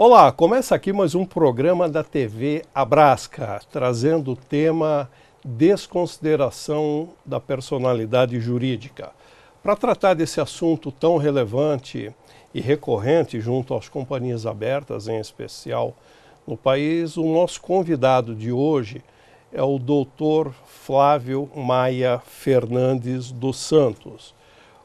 Olá, começa aqui mais um programa da TV Abrasca, trazendo o tema desconsideração da personalidade jurídica. Para tratar desse assunto tão relevante e recorrente junto às companhias abertas, em especial no país, o nosso convidado de hoje é o Dr. Flávio Maia Fernandes dos Santos,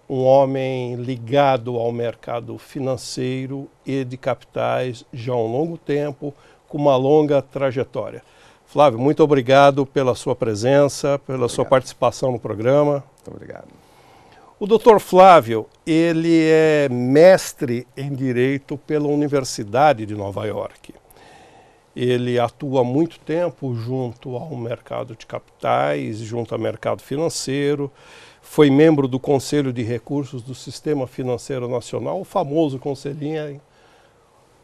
um homem ligado ao mercado financeiro e de capitais já há um longo tempo, com uma longa trajetória. Flávio, muito obrigado pela sua presença, pela sua participação no programa. Muito obrigado. O Dr. Flávio, ele é mestre em Direito pela Universidade de Nova York. Ele atua há muito tempo junto ao mercado de capitais, junto ao mercado financeiro, foi membro do Conselho de Recursos do Sistema Financeiro Nacional, o famoso conselhinho,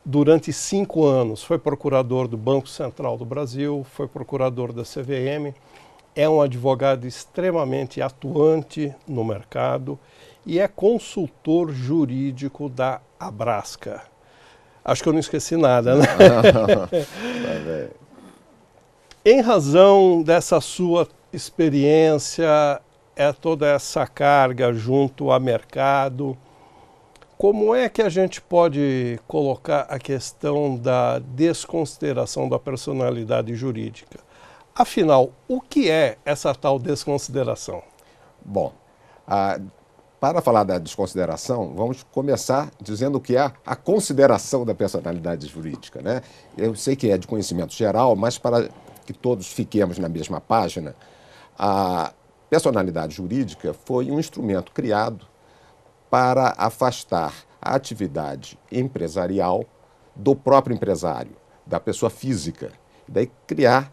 durante 5 anos. Foi procurador do Banco Central do Brasil, foi procurador da CVM, é um advogado extremamente atuante no mercado e é consultor jurídico da Abrasca. Acho que eu não esqueci nada, né? Em razão dessa sua experiência, toda essa carga junto ao mercado, como é que a gente pode colocar a questão da desconsideração da personalidade jurídica? Afinal, o que é essa tal desconsideração? Bom, para falar da desconsideração, vamos começar dizendo o que é a consideração da personalidade jurídica, né? Eu sei que é de conhecimento geral, mas para que todos fiquemos na mesma página, a personalidade jurídica foi um instrumento criado para afastar a atividade empresarial do próprio empresário, da pessoa física. Daí criar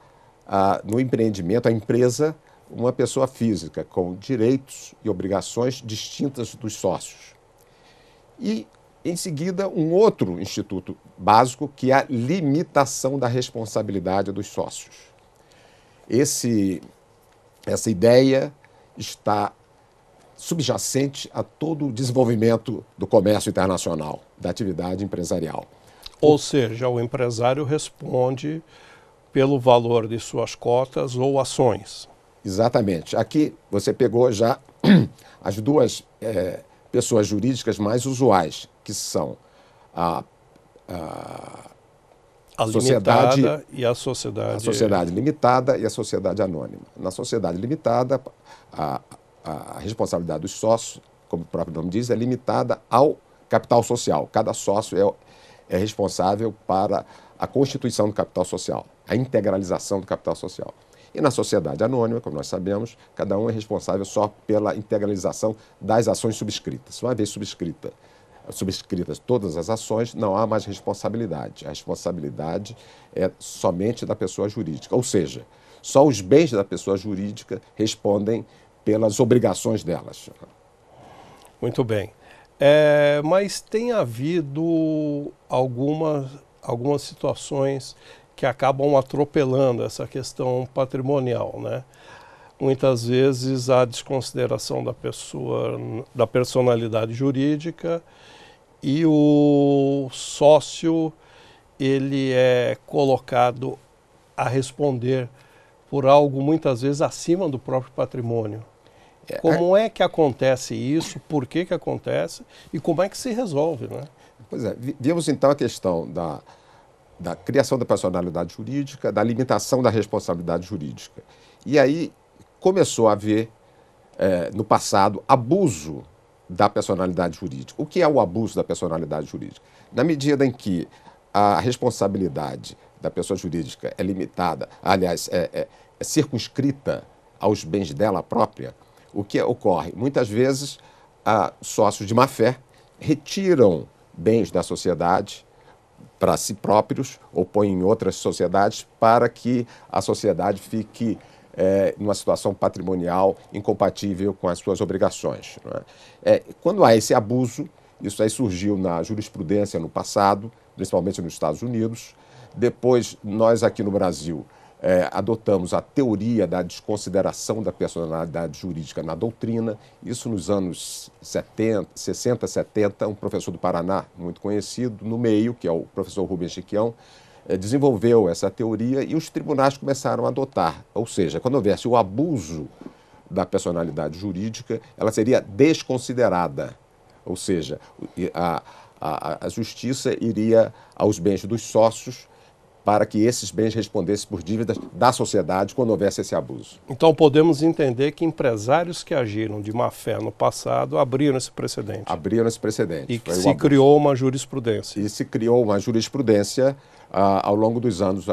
no empreendimento, a empresa, uma pessoa física com direitos e obrigações distintas dos sócios. E, em seguida, um outro instituto básico, que é a limitação da responsabilidade dos sócios. Essa ideia está subjacente a todo o desenvolvimento do comércio internacional, da atividade empresarial. Ou seja, o empresário responde pelo valor de suas cotas ou ações. Exatamente. Aqui você pegou já as duas pessoas jurídicas mais usuais, que são a sociedade e a sociedade... A sociedade limitada e a sociedade anônima. Na sociedade limitada, a responsabilidade dos sócios, como o próprio nome diz, é limitada ao capital social. Cada sócio é responsável para a constituição do capital social, a integralização do capital social. E na sociedade anônima, como nós sabemos, cada um é responsável só pela integralização das ações subscritas. Uma vez subscritas todas as ações, não há mais responsabilidade. A responsabilidade é somente da pessoa jurídica. Ou seja, só os bens da pessoa jurídica respondem pelas obrigações delas. Muito bem. Mas tem havido algumas situações que acabam atropelando essa questão patrimonial, né? Muitas vezes a desconsideração da personalidade jurídica, e o sócio ele é colocado a responder por algo muitas vezes acima do próprio patrimônio. Como é que acontece isso, por que acontece e como é que se resolve, né? Pois é, vimos então a questão da criação da personalidade jurídica, da limitação da responsabilidade jurídica. E aí começou a haver, no passado, abuso da personalidade jurídica. O que é o abuso da personalidade jurídica? Na medida em que a responsabilidade da pessoa jurídica é limitada, aliás, é circunscrita aos bens dela própria, o que ocorre? Muitas vezes, sócios de má-fé retiram bens da sociedade para si próprios ou põem em outras sociedades para que a sociedade fique numa situação patrimonial incompatível com as suas obrigações. Não é? Quando há esse abuso, isso aí surgiu na jurisprudência no passado, principalmente nos Estados Unidos. Depois, nós aqui no Brasil adotamos a teoria da desconsideração da personalidade jurídica na doutrina, isso nos anos 60, 70, um professor do Paraná, muito conhecido, no meio, que é o professor Rubens Chiquião, desenvolveu essa teoria e os tribunais começaram a adotar, ou seja, quando houvesse o abuso da personalidade jurídica, ela seria desconsiderada, ou seja, a justiça iria aos bens dos sócios para que esses bens respondessem por dívidas da sociedade quando houvesse esse abuso. Então podemos entender que empresários que agiram de má fé no passado abriram esse precedente. Abriram esse precedente. E que se criou uma jurisprudência. E se criou uma jurisprudência ao longo dos anos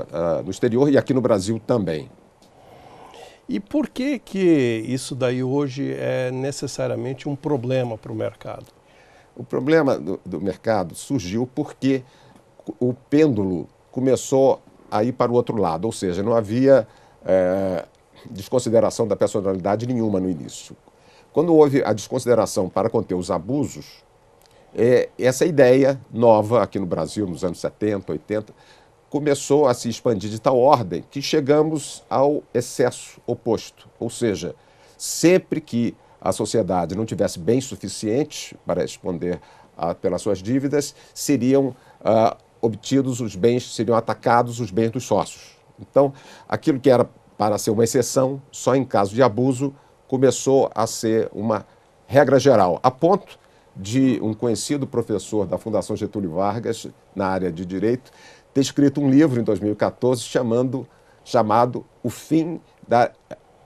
no exterior e aqui no Brasil também. E por que isso daí hoje é necessariamente um problema para o mercado? O problema do mercado surgiu porque o pêndulo começou a ir para o outro lado, ou seja, não havia desconsideração da personalidade nenhuma no início. Quando houve a desconsideração para conter os abusos, essa ideia nova aqui no Brasil, nos anos 70, 80, começou a se expandir de tal ordem que chegamos ao excesso oposto, ou seja, sempre que a sociedade não tivesse bens suficientes para responder pelas suas dívidas, seriam obtidos os bens, seriam atacados os bens dos sócios. Então, aquilo que era para ser uma exceção, só em caso de abuso, começou a ser uma regra geral, a ponto de um conhecido professor da Fundação Getúlio Vargas, na área de Direito, ter escrito um livro em 2014 chamado O Fim da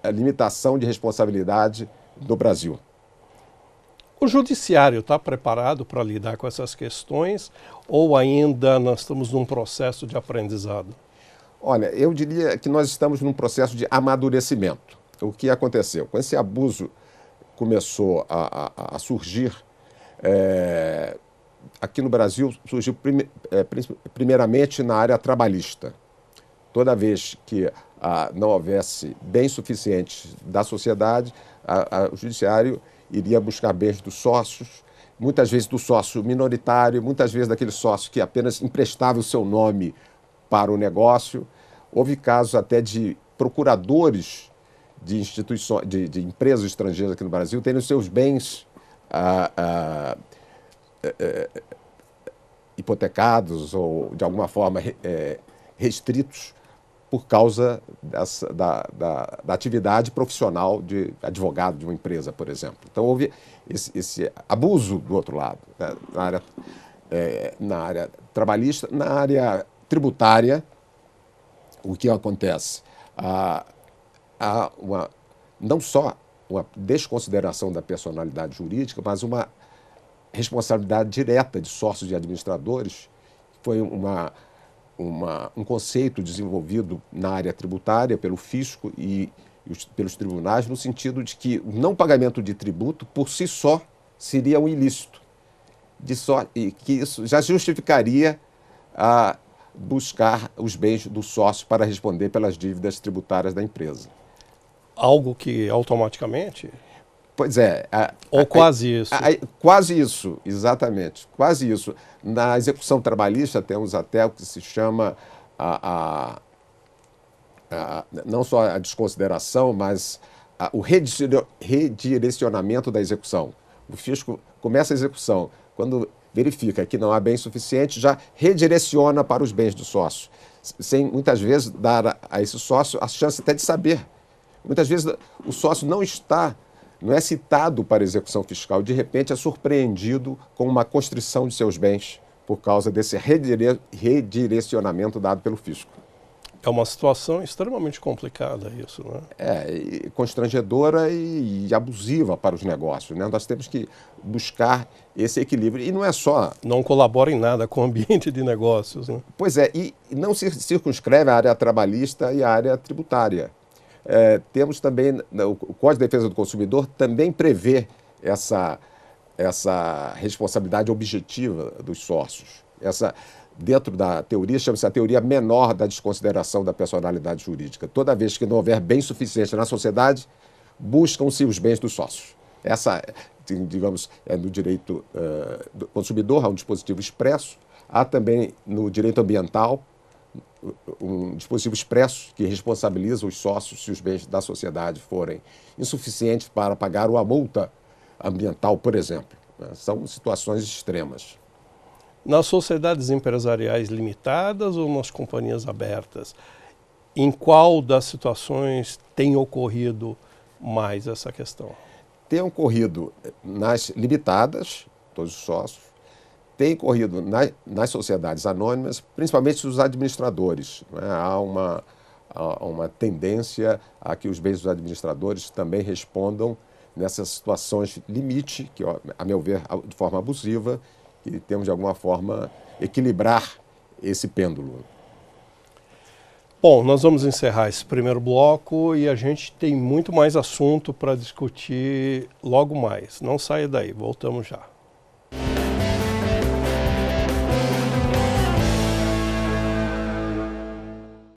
Limitação de Responsabilidade no Brasil. O judiciário está preparado para lidar com essas questões ou ainda nós estamos num processo de aprendizado? Olha, eu diria que nós estamos num processo de amadurecimento. O que aconteceu? Quando esse abuso começou a surgir, aqui no Brasil surgiu primeiramente na área trabalhista. Toda vez que não houvesse bens suficientes da sociedade, o judiciário iria buscar bens dos sócios, muitas vezes do sócio minoritário, muitas vezes daquele sócio que apenas emprestava o seu nome para o negócio. Houve casos até de procuradores de instituições, de empresas estrangeiras aqui no Brasil terem os seus bens hipotecados ou, de alguma forma, restritos por causa da atividade profissional de advogado de uma empresa, por exemplo. Então, houve esse abuso do outro lado, né, na área trabalhista. Na área tributária, o que acontece? Não só uma desconsideração da personalidade jurídica, mas uma responsabilidade direta de sócios e administradores. Foi um conceito desenvolvido na área tributária pelo fisco e pelos tribunais, no sentido de que o não pagamento de tributo, por si só, seria um ilícito. E que isso já justificaria buscar os bens do sócio para responder pelas dívidas tributárias da empresa. Algo que automaticamente? Pois é. Ou quase isso? Quase isso, exatamente. Quase isso. Na execução trabalhista temos até o que se chama não só a desconsideração, mas o redirecionamento da execução. O fisco começa a execução, quando verifica que não há bem suficiente, já redireciona para os bens do sócio, sem muitas vezes dar a esse sócio a chance até de saber. Muitas vezes o sócio não é citado para execução fiscal, de repente é surpreendido com uma constrição de seus bens por causa desse redirecionamento dado pelo fisco. É uma situação extremamente complicada isso, né? Constrangedora e abusiva para os negócios, né? Nós temos que buscar esse equilíbrio. E não é só... Não colabora em nada com o ambiente de negócios, né? Pois é, e não se circunscreve a área trabalhista e a área tributária. Temos também, o Código de Defesa do Consumidor também prevê essa responsabilidade objetiva dos sócios. Dentro da teoria, chama-se a teoria menor da desconsideração da personalidade jurídica. Toda vez que não houver bem suficiente na sociedade, buscam-se os bens dos sócios. Essa, digamos, é no direito do consumidor, há um dispositivo expresso. Há também no direito ambiental, um dispositivo expresso que responsabiliza os sócios se os bens da sociedade forem insuficientes para pagar uma multa ambiental, por exemplo. São situações extremas. Nas sociedades empresariais limitadas ou nas companhias abertas? Em qual das situações tem ocorrido mais essa questão? Tem ocorrido nas limitadas, todos os sócios, tem ocorrido nas sociedades anônimas, principalmente os administradores. Há uma tendência a que os bens dos administradores também respondam nessas situações limite, que, a meu ver, de forma abusiva, que temos de alguma forma equilibrar esse pêndulo. Bom, nós vamos encerrar esse primeiro bloco e a gente tem muito mais assunto para discutir logo mais. Não saia daí, voltamos já.